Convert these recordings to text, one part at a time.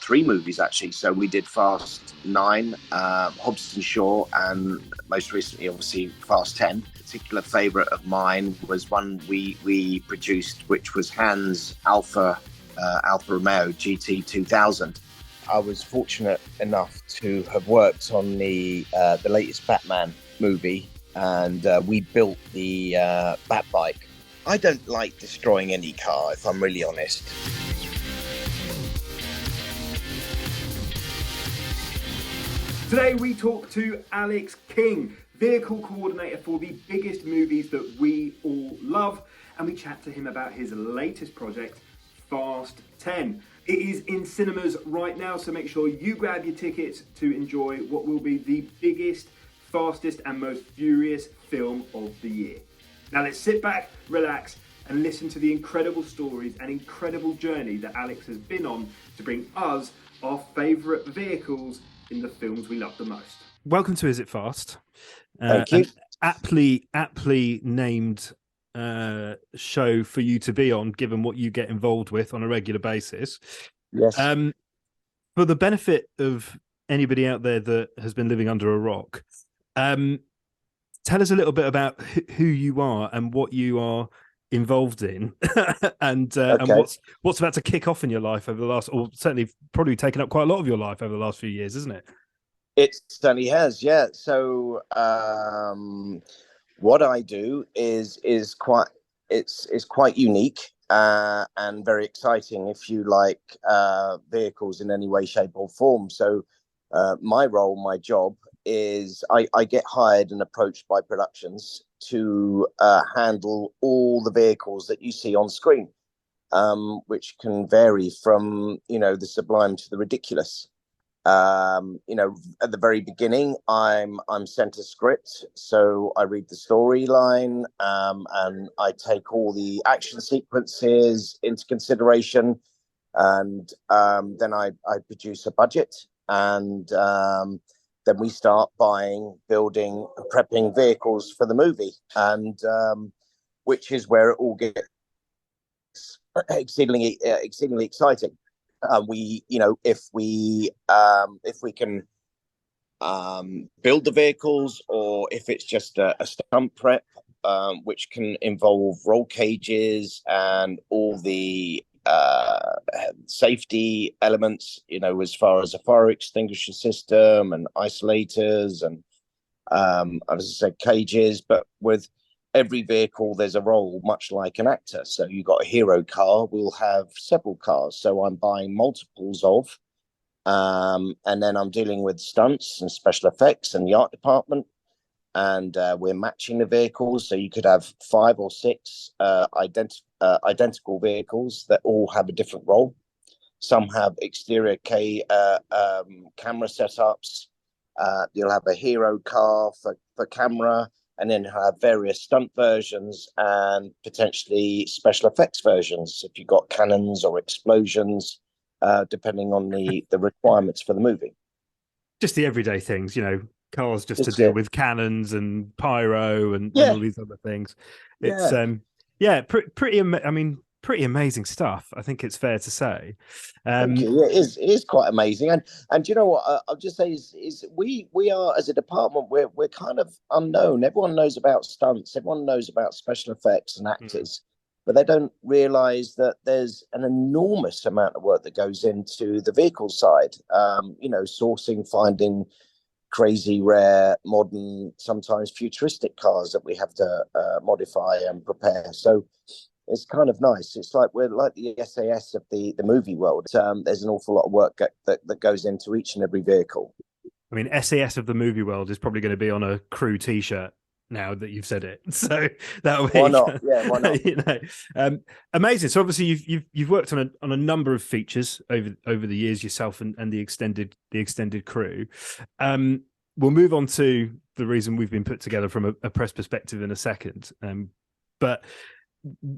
3 movies actually. So we did Fast 9, Hobbs and Shaw, and most recently, obviously, Fast 10. A particular favourite of mine was one we produced, which was Hans Alfa Romeo GT 2000. I was fortunate enough to have worked on the latest Batman movie, and we built the Bat bike. I don't like destroying any car, if I'm really honest. Today we talk to Alex King, vehicle coordinator for the biggest movies that we all love, and we chat to him about his latest project, Fast 10. It is in cinemas right now, so make sure you grab your tickets to enjoy what will be the biggest, fastest and most furious film of the year. Now let's sit back, relax, and listen to the incredible stories and incredible journey that Alex has been on to bring us our favourite vehicles in the films we love the most. Welcome to Is It Fast? Thank you. An aptly named show for you to be on, given what you get involved with on a regular basis. Yes. For the benefit of anybody out there that has been living under a rock, tell us a little bit about who you are and what you are involved in, and what's about to kick off in your life over the last, or certainly probably taken up quite a lot of your life over the last few years, isn't it? It certainly has, yeah. So what I do is quite unique and very exciting if you like vehicles in any way, shape or form. So my job is I get hired and approached by productions to handle all the vehicles that you see on screen, which can vary from, the sublime to the ridiculous. At the very beginning, I'm sent a script, so I read the storyline, and I take all the action sequences into consideration, and then I produce a budget, and then we start buying, building, prepping vehicles for the movie, and which is where it all gets exceedingly exciting. If we can build the vehicles, or if it's just a stunt prep, which can involve roll cages and all the safety elements, as far as a fire extinguisher system and isolators and, as I said, cages. But with every vehicle, there's a role, much like an actor. So you got a hero car, we'll have several cars. So I'm buying multiples of, and then I'm dealing with stunts and special effects and the art department. And we're matching the vehicles. So you could have 5 or 6 identical vehicles that all have a different role. Some have exterior camera setups. You'll have a hero car for camera, and then have various stunt versions and potentially special effects versions if you've got cannons or explosions, depending on the requirements for the movie. Just the everyday things, cars just to deal with cannons and pyro and all these other things. It's pretty amazing stuff, I think it's fair to say. Thank you. Yeah, it is quite amazing, and you know what, I'll just say is we are, as a department, we're kind of unknown. Everyone knows about stunts, everyone knows about special effects and actors, but they don't realize that there's an enormous amount of work that goes into the vehicle side. Sourcing, finding crazy, rare, modern, sometimes futuristic cars that we have to modify and prepare. So it's kind of nice. It's like we're like the SAS of the movie world. There's an awful lot of work that goes into each and every vehicle. I mean, SAS of the movie world is probably going to be on a crew T-shirt now that you've said it. So that'll be, why not? Yeah, why not? Amazing. So obviously you've worked on a number of features over the years yourself and the extended crew. We'll move on to the reason we've been put together from a press perspective in a second. But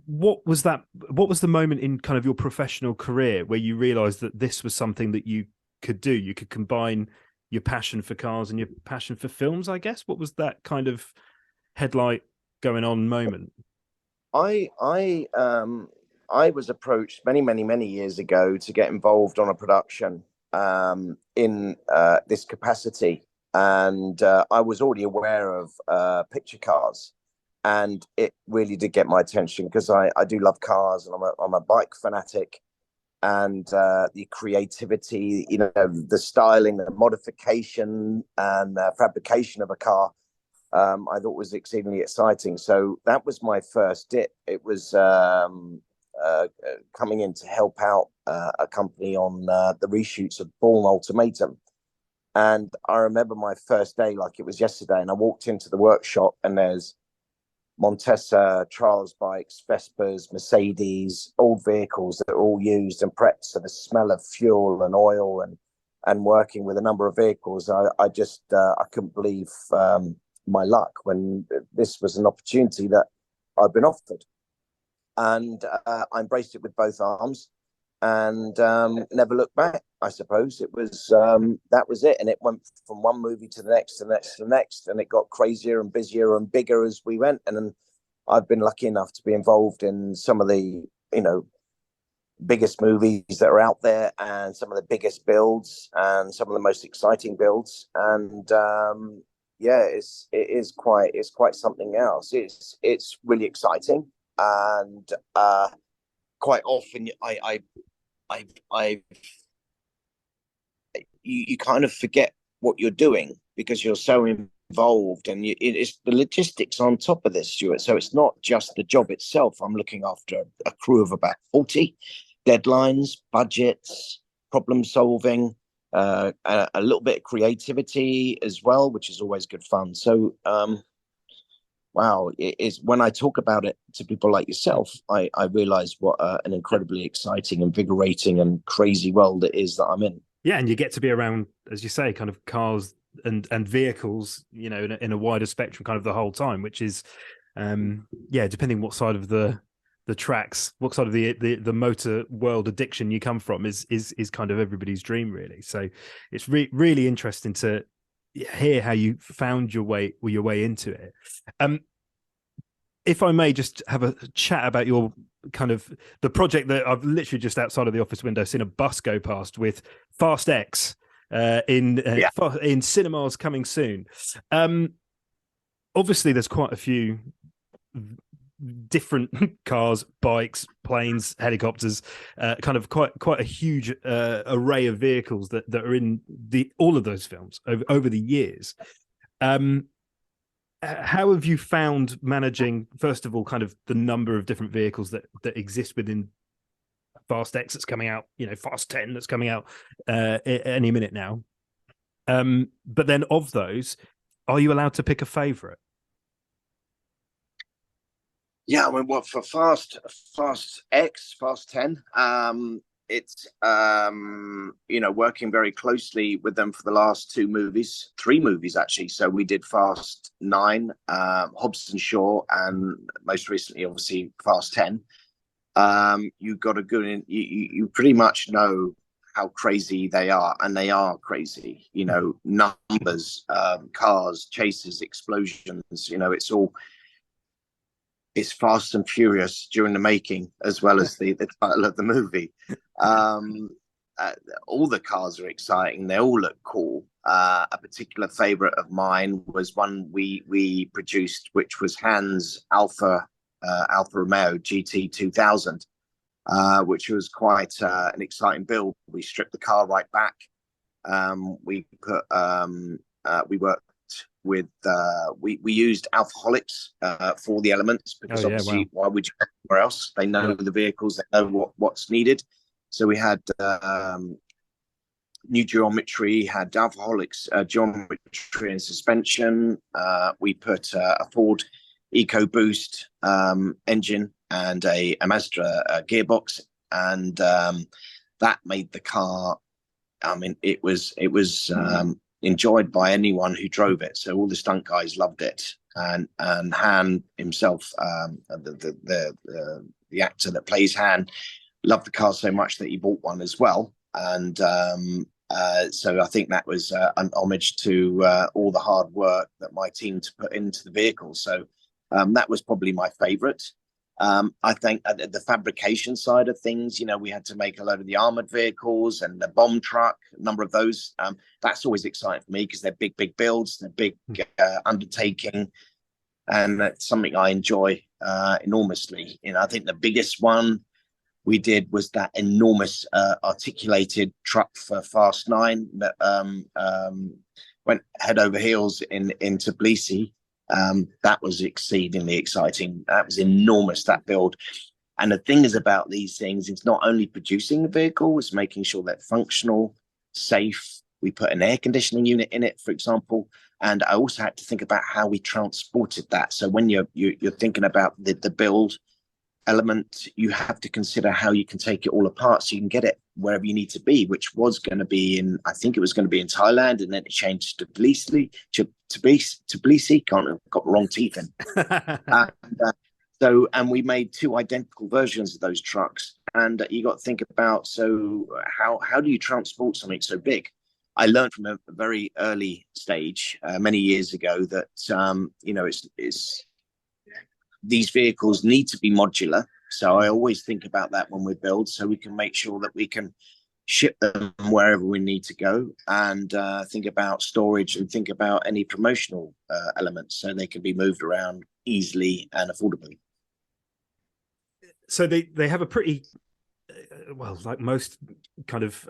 what was the moment in kind of your professional career where you realized that this was something that you could do? You could combine your passion for cars and your passion for films, I guess. What was that kind of headlight going on moment? I was approached many years ago to get involved on a production, in this capacity, and I was already aware of picture cars, and it really did get my attention because I do love cars, and I'm a bike fanatic, and the creativity, the styling, the modification, and fabrication of a car, I thought was exceedingly exciting. So that was my first dip. It was coming in to help out a company on the reshoots of Bourne Ultimatum. And I remember my first day like it was yesterday, and I walked into the workshop, and there's Montesa, Trials bikes, Vespas, Mercedes, old vehicles that are all used and prepped. So the smell of fuel and oil and working with a number of vehicles, I just I couldn't believe my luck when this was an opportunity that I'd been offered, and I embraced it with both arms, and never looked back. I suppose it was that was it, and it went from one movie to the next, to the next, to the next, and it got crazier and busier and bigger as we went. And then I've been lucky enough to be involved in some of the biggest movies that are out there, and some of the biggest builds, and some of the most exciting builds. And yeah, it is quite something else. It's really exciting, and quite often you kind of forget what you're doing because you're so involved, and it's the logistics on top of this, Stuart. So it's not just the job itself. I'm looking after a crew of about 40, deadlines, budgets, problem solving, a little bit of creativity as well, which is always good fun. So wow, it is, when I talk about it to people like yourself, I realize what an incredibly exciting, invigorating, and crazy world it is that I'm in. Yeah, and you get to be around, as you say, kind of cars and vehicles, in a wider spectrum, kind of the whole time, which is, depending what side of the tracks, what side of the motor world addiction you come from, is kind of everybody's dream, really. So it's really interesting to hear how you found your way into it. If I may just have a chat about your kind of the project that I've literally just outside of the office window seen a bus go past with FASTX in cinemas coming soon. Obviously, there's quite a few different cars, bikes, planes, helicopters, kind of quite a huge array of vehicles that are in all of those films over the years. How have you found managing, first of all, kind of the number of different vehicles that exist within FASTX that's coming out, Fast 10 that's coming out any minute now? But then of those, are you allowed to pick a favorite? Yeah, I mean, what for Fast 10, it's working very closely with them for the last three movies actually. So we did Fast 9, Hobbs and Shaw, and most recently, obviously, Fast 10. You got a good, you pretty much know how crazy they are, and they are crazy. Numbers, cars, chases, explosions. It's fast and furious during the making, as well as the title of the movie. All the cars are exciting. They all look cool. A particular favorite of mine was one we produced, which was Hans Alfa Romeo GT 2000, which was quite an exciting build. We stripped the car right back. We worked with we used alcoholics for the elements, because obviously, why would you go anywhere else? They know the vehicles, they know what's needed. So we had new geometry, had alcoholics geometry and suspension. We put a Ford EcoBoost engine and a Mazda gearbox, and that made the car, I mean, it was enjoyed by anyone who drove it. So all the stunt guys loved it, and Han himself, the actor that plays Han, loved the car so much that he bought one as well. And so I think that was an homage to all the hard work that my team put into the vehicle. So that was probably my favorite. I think the fabrication side of things, we had to make a load of the armored vehicles and the bomb truck, a number of those. That's always exciting for me because they're big builds, they're big undertaking, and that's something I enjoy enormously. I think the biggest one we did was that enormous articulated truck for Fast 9 that went head over heels into Tbilisi. That was exceedingly exciting. That was enormous, that build. And the thing is about these things, it's not only producing the vehicle, it's making sure they're functional, safe. We put an air conditioning unit in it, for example. And I also had to think about how we transported that. So when you're thinking about the build element, you have to consider how you can take it all apart so you can get it wherever you need to be, which was going to be I think it was going to be in Thailand, and then it changed to Tbilisi, can't have got the wrong teeth in. And we made 2 identical versions of those trucks. And you got to think about, so how do you transport something so big? I learned from a very early stage, many years ago, that, it's these vehicles need to be modular. So I always think about that when we build, so we can make sure that we can ship them wherever we need to go, and think about storage and think about any promotional elements so they can be moved around easily and affordably. So they have a pretty, well, like most kind of,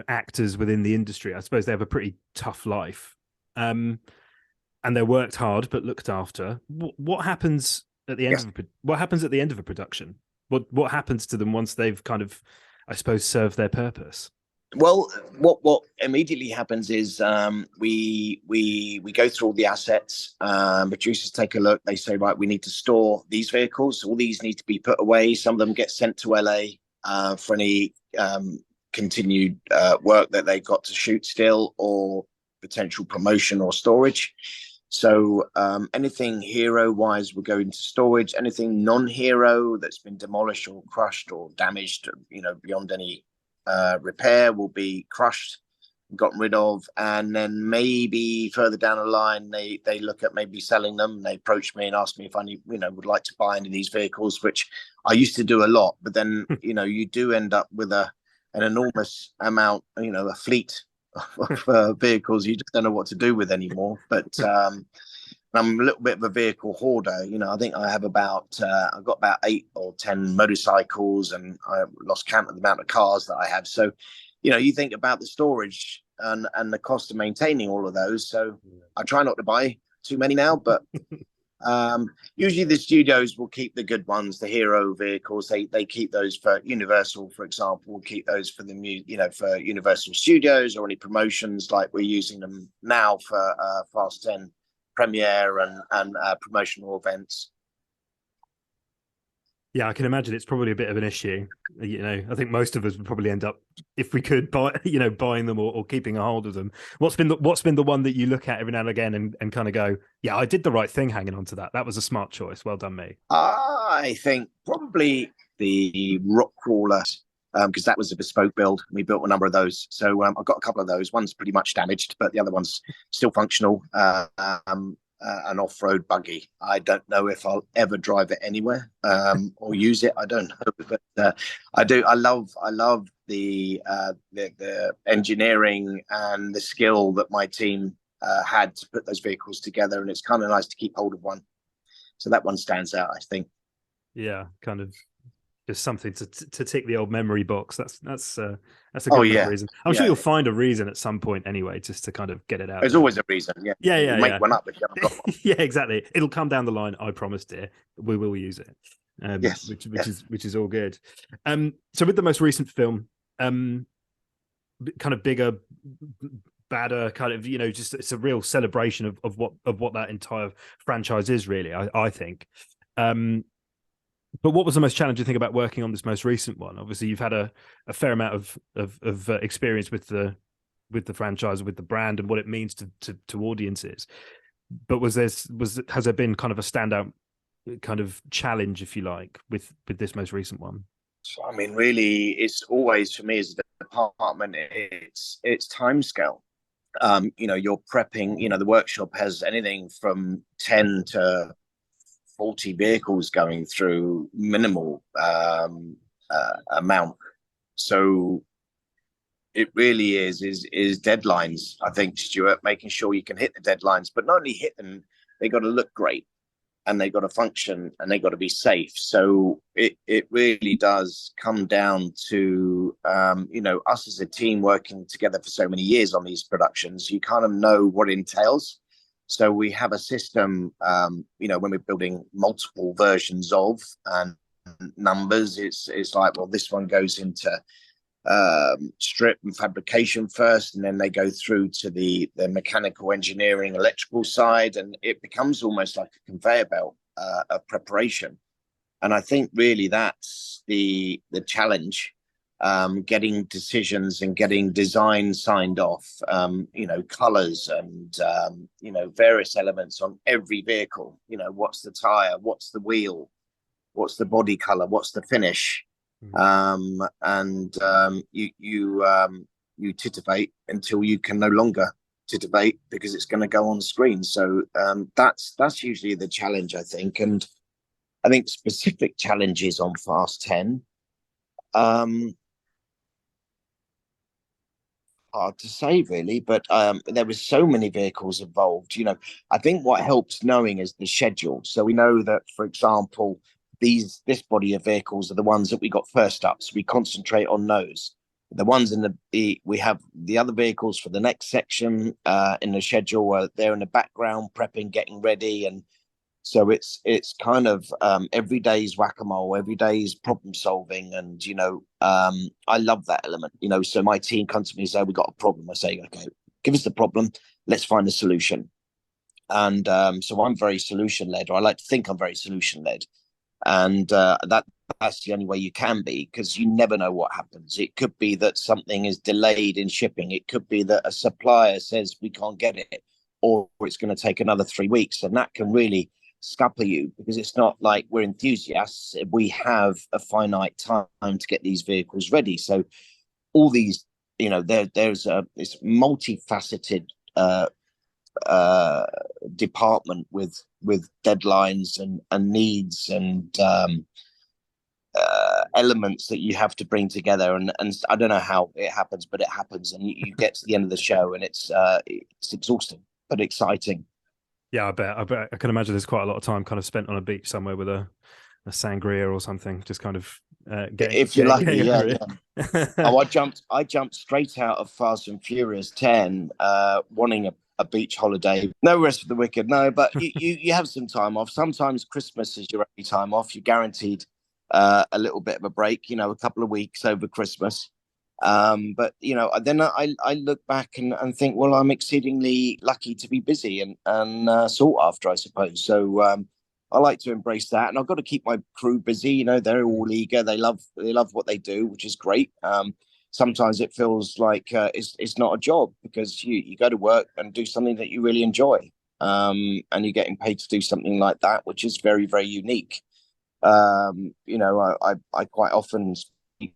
actors within the industry, I suppose they have a pretty tough life. And they're worked hard but looked after. What happens at the end what happens at the end of a production? What happens to them once they've kind of, I suppose, served their purpose? Well, what immediately happens is we go through all the assets. Producers take a look. They say, right, we need to store these vehicles. All these need to be put away. Some of them get sent to LA for any continued work that they've got to shoot still, or potential promotion or storage. So anything hero-wise will go into storage. Anything non-hero that's been demolished or crushed or damaged, beyond any repair, will be crushed, gotten rid of. And then maybe further down the line, they look at maybe selling them. They approach me and ask me if I would like to buy any of these vehicles, which I used to do a lot. But then, you do end up with an enormous amount, a fleet of vehicles you just don't know what to do with anymore. But I'm a little bit of a vehicle hoarder. I think I have I've got about 8 or 10 motorcycles, and I lost count of the amount of cars that I have. So, you think about the storage and the cost of maintaining all of those. So I try not to buy too many now, but usually the studios will keep the good ones, the hero vehicles. They keep those for Universal, for example. Will keep those for for Universal Studios, or any promotions, like we're using them now for Fast 10 premiere and promotional events. Yeah, I can imagine it's probably a bit of an issue. I think most of us would probably end up, if we could, buying them or keeping a hold of them. What's been the one that you look at every now and again and kind of go, yeah, I did the right thing hanging on to that. That was a smart choice. Well done, me. I think probably the rock crawler, because that was a bespoke build. We built a number of those. So I've got a couple of those. One's pretty much damaged, but the other one's still functional. An off-road buggy. I don't know if I'll ever drive it anywhere or use it. I don't know, but I do. I love the engineering and the skill that my team had to put those vehicles together, and it's kind of nice to keep hold of one. So that one stands out, I think. Yeah, kind of just something to tick the old memory box. That's a good reason. I'm sure you'll find a reason at some point anyway, just to kind of get it out. There's always a reason. Yeah. Make one up if you haven't got one. Yeah, exactly. It'll come down the line. I promise, dear. We will use it. Yes. Which is all good. So with the most recent film, kind of bigger, badder, kind of, just it's a real celebration of what that entire franchise is, really. I think. But what was the most challenging thing about working on this most recent one? Obviously, you've had a fair amount of experience with the franchise, with the brand, and what it means to audiences. But has there been kind of a standout kind of challenge, if you like, with this most recent one? I mean, really, it's always, for me as a department, it's timescale. You're prepping. The workshop has anything from 10 to 40 vehicles going through minimal amount. So it really is deadlines, I think, Stuart, making sure you can hit the deadlines, but not only hit them, they got to look great, and they got to function, and they got to be safe. So it really does come down to us as a team working together for so many years on these productions. You kind of know what it entails. So we have a system, when we're building multiple versions of and numbers, it's like, well, this one goes into strip and fabrication first, and then they go through to the mechanical engineering, electrical side, and it becomes almost like a conveyor belt of preparation. And I think really that's the challenge, getting decisions and getting design signed off, colors and various elements on every vehicle. What's the tire, what's the wheel, what's the body color, what's the finish. You titivate until you can no longer titivate, because it's going to go on screen. So that's usually the challenge, I think. And I think specific challenges on Fast 10, hard to say really, but there was so many vehicles involved. I think what helps knowing is the schedule. So we know that, for example, this body of vehicles are the ones that we got first up, so we concentrate on those. The ones we have the other vehicles for the next section in the schedule, they're in the background prepping, getting ready. And so it's kind of every day's whack-a-mole, every day's problem solving. And I love that element. So my team comes to me and say, we got a problem. I say, okay, give us the problem, let's find a solution. And so I'm very solution led, or I like to think I'm very solution led. And that's the only way you can be, because you never know what happens. It could be that something is delayed in shipping. It could be that a supplier says we can't get it, or it's going to take another 3 weeks. And that can really scupper you, because it's not like we're enthusiasts. We have a finite time to get these vehicles ready. So all these, there's this multifaceted department with deadlines and needs and elements that you have to bring together, and I don't know how it happens, but it happens, and you get to the end of the show, and it's exhausting but exciting. Yeah, I bet I can imagine there's quite a lot of time kind of spent on a beach somewhere with a sangria or something, just kind of if you're lucky. Yeah. Oh, I jumped straight out of Fast and Furious 10 wanting a beach holiday. No rest for the wicked, no, but you have some time off. Sometimes Christmas is your only time off. You're guaranteed a little bit of a break, a couple of weeks over Christmas. But then I look back and think, well, I'm exceedingly lucky to be busy and sought after, I suppose. So I like to embrace that, and I've got to keep my crew busy. They're all eager. They love what they do, which is great. Sometimes it feels like it's not a job, because you go to work and do something that you really enjoy, and you're getting paid to do something like that, which is very, very unique. I quite often speak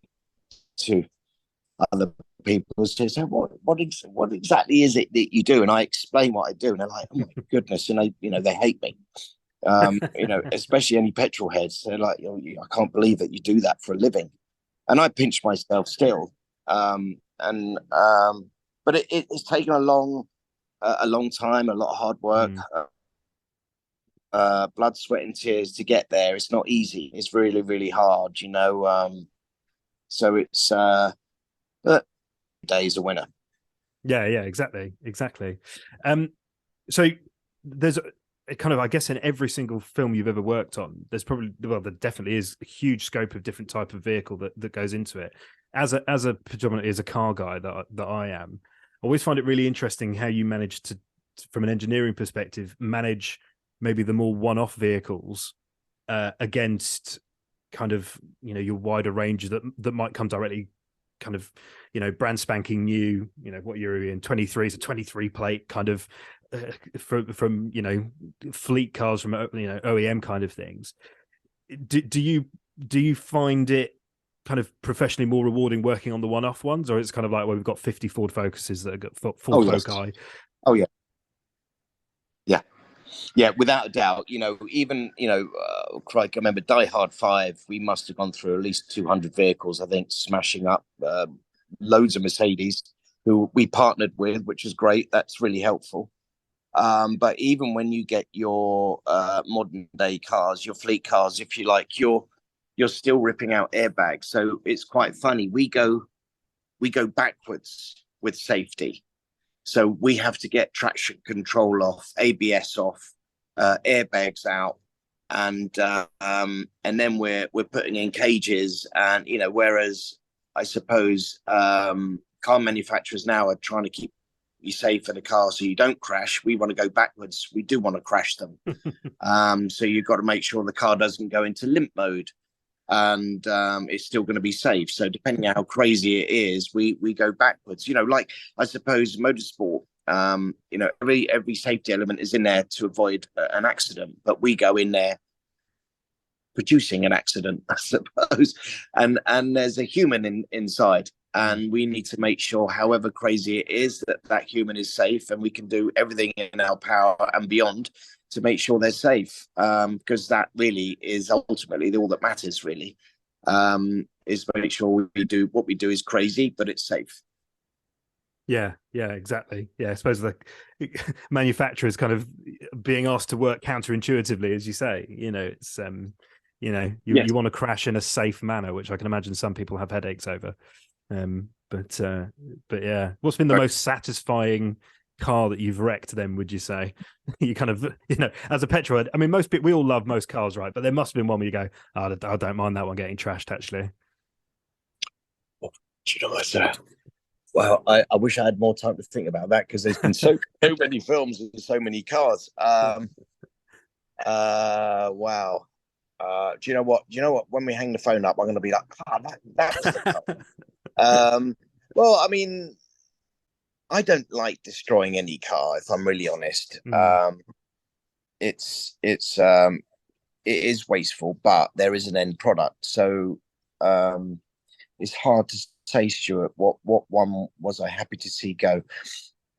to other people and say, what exactly is it that you do? And I explain what I do, and they're like, oh my goodness, and they hate me. Especially any petrol heads. They're like, I can't believe that you do that for a living. And I pinch myself still. But it's taken a long time, a lot of hard work, blood, sweat, and tears to get there. It's not easy. It's really, really hard, so it's but day's a winner. Yeah, exactly. So there's a kind of, I guess, in every single film you've ever worked on, there definitely is a huge scope of different type of vehicle that goes into it. As a predominantly as a car guy that I am, I always find it really interesting how you manage to, from an engineering perspective, manage maybe the more one-off vehicles against kind of your wider range that might come directly kind of brand spanking new, what you're in 23 is a 23 plate kind of from fleet cars from OEM kind of things. Do you find it kind of professionally more rewarding working on the one-off ones, or it's kind of like, well, we've got 50 Ford Focuses that have got full Foci? Oh yeah. Yeah, without a doubt. Even Crike, I remember Die Hard 5. We must have gone through at least 200 vehicles, I think, smashing up loads of Mercedes who we partnered with, which is great. That's really helpful. But even when you get your modern day cars, your fleet cars, if you like, you're still ripping out airbags. So it's quite funny. We go backwards with safety. So we have to get traction control off, ABS off, airbags out, and then we're putting in cages. And whereas I suppose car manufacturers now are trying to keep you safe in the car so you don't crash. We want to go backwards. We do want to crash them. So you've got to make sure the car doesn't go into limp mode, and it's still going to be safe. So depending on how crazy it is, we go backwards. Like I suppose motorsport, every safety element is in there to avoid an accident, but we go in there producing an accident, I suppose, and there's a human inside, and we need to make sure, however crazy it is, that human is safe, and we can do everything in our power and beyond to make sure they're safe, because that really is ultimately all that matters, really, is make sure we do what we do is crazy, but it's safe. Yeah, exactly. Yeah, I suppose the manufacturers kind of being asked to work counterintuitively, as you say. It's you want to crash in a safe manner, which I can imagine some people have headaches over. But yeah, what's been the most satisfying car that you've wrecked then, would you say? You kind of, as a petrolhead, I mean, most people, we all love most cars, right? But there must have been one where you go, I don't mind that one getting trashed, actually. Do you know what? Well, I wish I had more time to think about that, because there's been so many films and so many cars. Wow. Do you know what? When we hang the phone up, I'm going to be like, that was the car. Well, I mean, I don't like destroying any car, if I'm really honest. It is wasteful, but there is an end product. So it's hard to say, Stuart, what one was I happy to see go.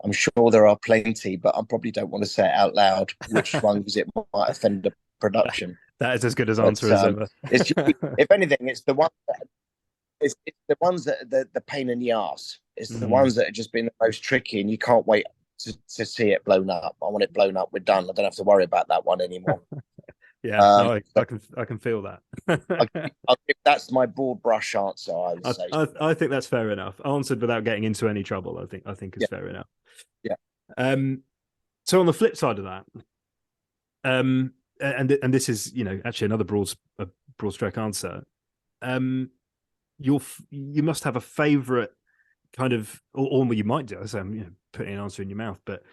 I'm sure there are plenty, but I probably don't want to say it out loud which one, because it might offend the production. That is as good as answer as ever. It's just, if anything, it's the one that it's the ones that are the pain in the ass. It's the ones that have just been the most tricky, and you can't wait to see it blown up. I want it blown up. We're done. I don't have to worry about that one anymore. Yeah, I can feel that. That's my broad brush answer. I would say. I think that's fair enough. Answered without getting into any trouble. I think is fair enough. Yeah. So on the flip side of that, and this is actually another broad stroke answer. You must have a favorite kind of, or you might do. So I'm putting an answer in your mouth, but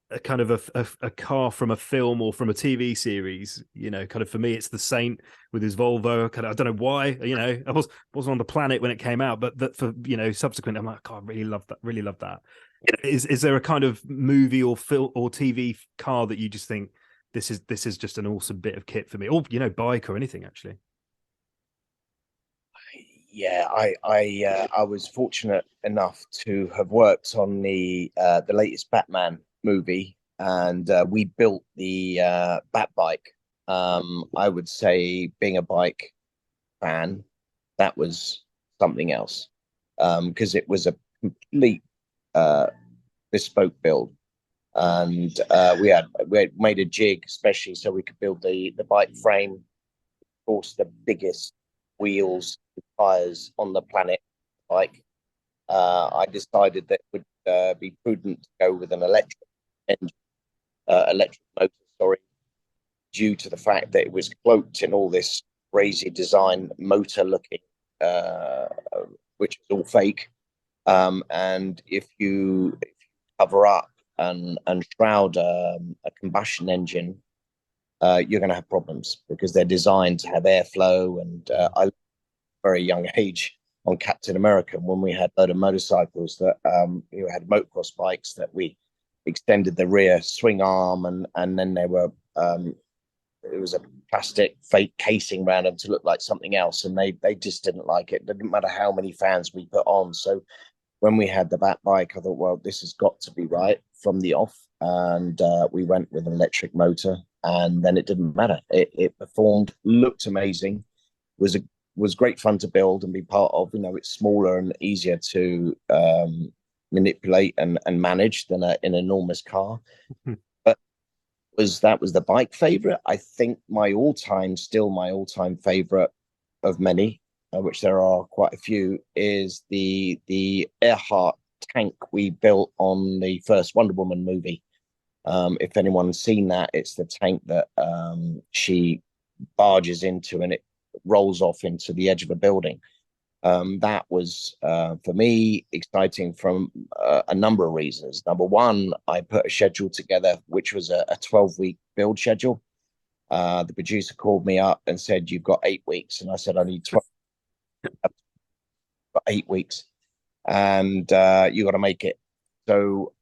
a kind of a car from a film or from a TV series. Kind of for me, it's the Saint with his Volvo. Kind of, I don't know why. I wasn't on the planet when it came out, but that for subsequently, I'm like, God, I really love that. Really love that. Is there a kind of movie or film or TV car that you just think this is just an awesome bit of kit for me, or bike or anything actually? Yeah, I was fortunate enough to have worked on the latest Batman movie, and we built the Bat bike. I would say, being a bike fan, that was something else, because it was a complete bespoke build, and we had made a jig especially so we could build the bike frame, of course, the biggest wheels, tires on the planet bike. I decided that it would be prudent to go with an electric engine, electric motor, sorry, due to the fact that it was cloaked in all this crazy design motor looking, which is all fake. And if you cover up and shroud a combustion engine, you're going to have problems, because they're designed to have airflow. And I, very young age, on Captain America, when we had a load of motorcycles that had motocross bikes that we extended the rear swing arm, and then they were it was a plastic fake casing around them to look like something else, and they just didn't like it. It didn't matter how many fans we put on. So when we had the back bike, I thought, well, this has got to be right from the off. And we went with an electric motor, and then it didn't matter. It performed, looked amazing, was a was great fun to build and be part of. You know, it's smaller and easier to manipulate and manage than an enormous car. But that was the bike favorite. I think still my all-time favorite of many, which there are quite a few, is the Earhart tank we built on the first Wonder Woman movie. If anyone's seen that, it's the tank that she barges into and it rolls off into the edge of a building. That was, for me, exciting from a number of reasons. Number one, I put a schedule together, which was a 12-week build schedule. The producer called me up and said, "You've got 8 weeks." And I said, "I need 12, 8 weeks. And you got to make it." So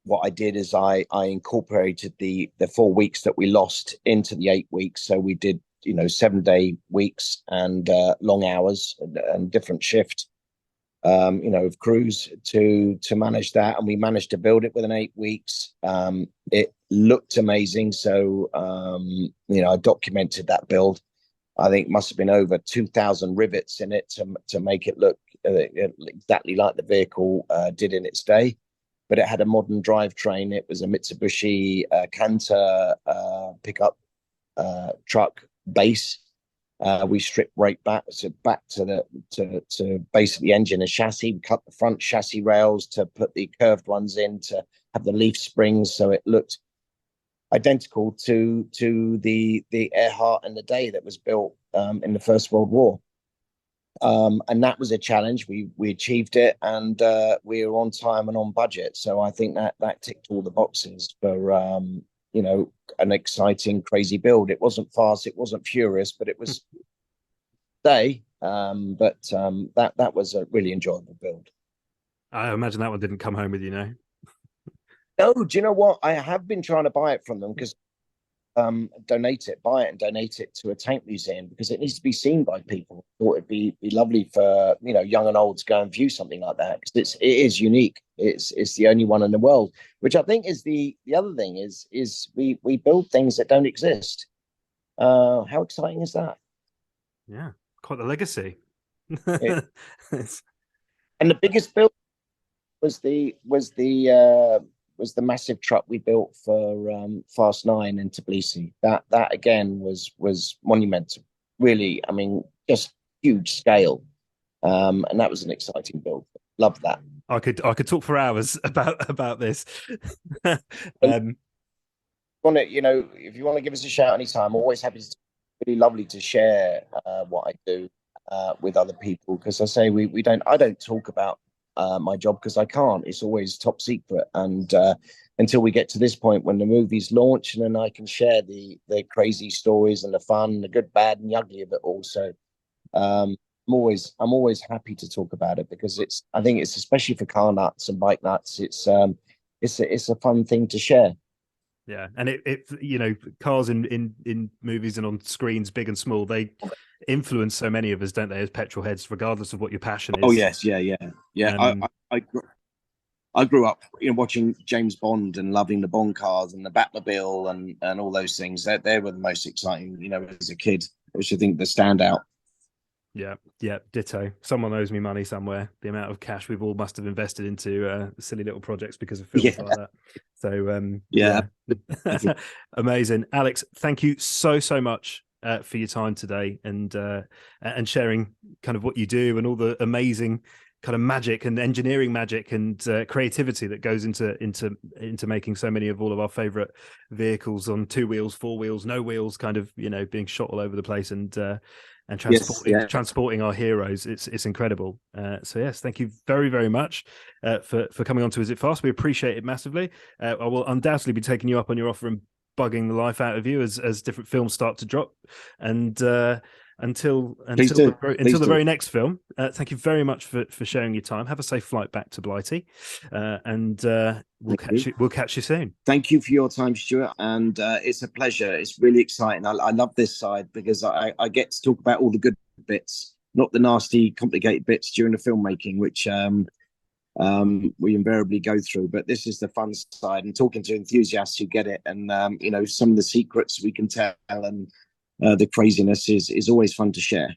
what I did is I incorporated the 4 weeks that we lost into the 8 weeks. So we did, 7-day weeks and long hours and different shift, of crews to manage that. And we managed to build it within 8 weeks. It looked amazing. So, I documented that build. I think it must have been over 2,000 rivets in it to make it look exactly like the vehicle did in its day. But it had a modern drivetrain. It was a Mitsubishi Canter pickup truck base. We stripped right back to basically engine and chassis. We cut the front chassis rails to put the curved ones in to have the leaf springs, so it looked identical to the Earhart and the Day that was built in the First World War. And that was a challenge. We achieved it, and we were on time and on budget. So I think that ticked all the boxes for an exciting, crazy build. It wasn't fast, it wasn't furious, but it was day. That was a really enjoyable build. I imagine that one didn't come home with you, no? No, do you know what? I have been trying to buy it from them because buy it and donate it to a tank museum, because it needs to be seen by people. I thought it'd be lovely for young and old to go and view something like that, because it is unique. It's the only one in the world, which I think is the other thing is we build things that don't exist. How exciting is that? Yeah, quite the legacy. And the biggest build was the massive truck we built for Fast 9 in Tbilisi. That again was monumental. Really, I mean, just huge scale. And that was an exciting build. Loved that. I could talk for hours about this. If you want to give us a shout anytime, I'm always happy to. Really lovely to share what I do with other people, because I don't talk about my job because I can't. It's always top secret, and until we get to this point when the movie's launched, and then I can share the crazy stories and the fun, the good, bad, and the ugly of it all. So I'm always happy to talk about it, because I think it's especially for car nuts and bike nuts. It's a fun thing to share. Yeah, and it cars in movies and on screens, big and small, they influence so many of us, don't they, as petrol heads, regardless of what your passion is. Oh yes, yeah. I grew up, watching James Bond and loving the Bond cars and the Batmobile and all those things. They were the most exciting, as a kid, which I think the standout. Yeah, ditto. Someone owes me money somewhere. The amount of cash we've all must have invested into silly little projects because of films like that. So yeah. Amazing. Alex, thank you so much for your time today and sharing kind of what you do and all the amazing kind of magic and engineering magic and creativity that goes into making so many of all of our favorite vehicles on 2 wheels, 4 wheels, no wheels, kind of being shot all over the place and transporting our heroes. It's incredible. So yes, thank you very, very much for coming on to Is It Fast? We appreciate it massively. I will undoubtedly be taking you up on your offer and bugging the life out of you as different films start to drop. And until the very next film, thank you very much for sharing your time. Have a safe flight back to Blighty, and we'll catch you soon. Thank you for your time, Stuart, and it's a pleasure. It's really exciting. I love this side because I get to talk about all the good bits, not the nasty, complicated bits during the filmmaking, which we invariably go through. But this is the fun side, and talking to enthusiasts who get it, and you know, some of the secrets we can tell, and the craziness is always fun to share.